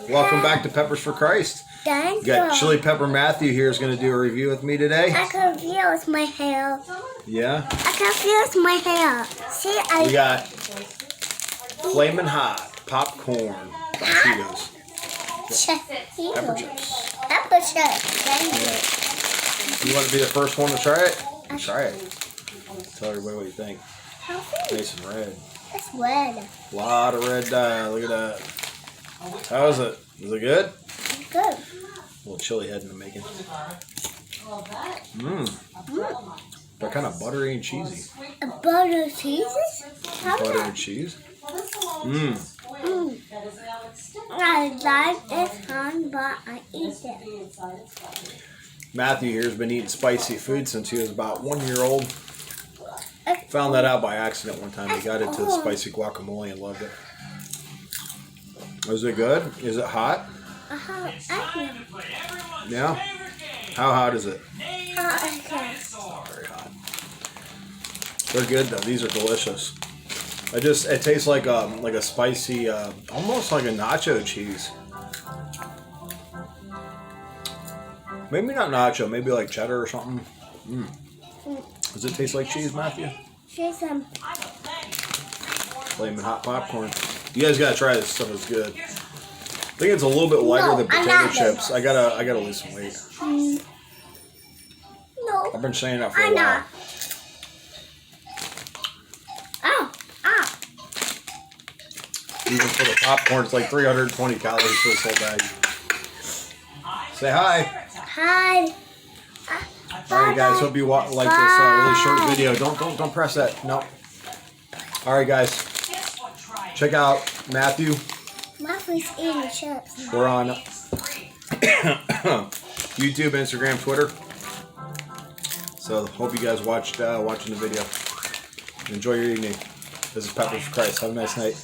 Welcome back to Peppers for Christ. Thank You got you. Chili Pepper Matthew here is going to do a review with me today. I can feel with my hair. Yeah? I can feel with my hair. See, We got Flammin Hot Popcorn by Cheetos. Pepper chips. Pepper chips. Thank You want to be the first one to try it? Try it. Tell everybody what you think. you. Nice and red. It's red. A lot of red dye. Look at that. How is it? Is it good? It's good. A little chili head in the making. They're kind of buttery and cheesy. A butter cheeses? Butter and cheese. I like this one, but I eat it. Matthew here has been eating spicy food since he was about 1 year old. Found that out by accident one time. He got into the spicy guacamole and loved it. Is it good? Is it hot? Yeah? How hot is it? Very hot. They're good though. These are delicious. It tastes like a spicy, almost like a nacho cheese. Maybe not nacho, maybe like cheddar or something. Does it taste like cheese, Matthew? Flammin' Hot Popcorn. You guys gotta try this stuff. It's good. I think it's a little bit lighter than potato chips. I gotta lose some weight. No. I've been saying that for a while. Even for the popcorn, it's like 320 calories for this whole bag. Say hi. Hi. Alright guys, hope you like this really short video. Don't press that. No. Alright guys. Check out Matthew. Matthew's eating chips. We're on YouTube, Instagram, Twitter. So hope you guys watching the video. Enjoy your evening. This is Peppers for Christ. Have a nice night.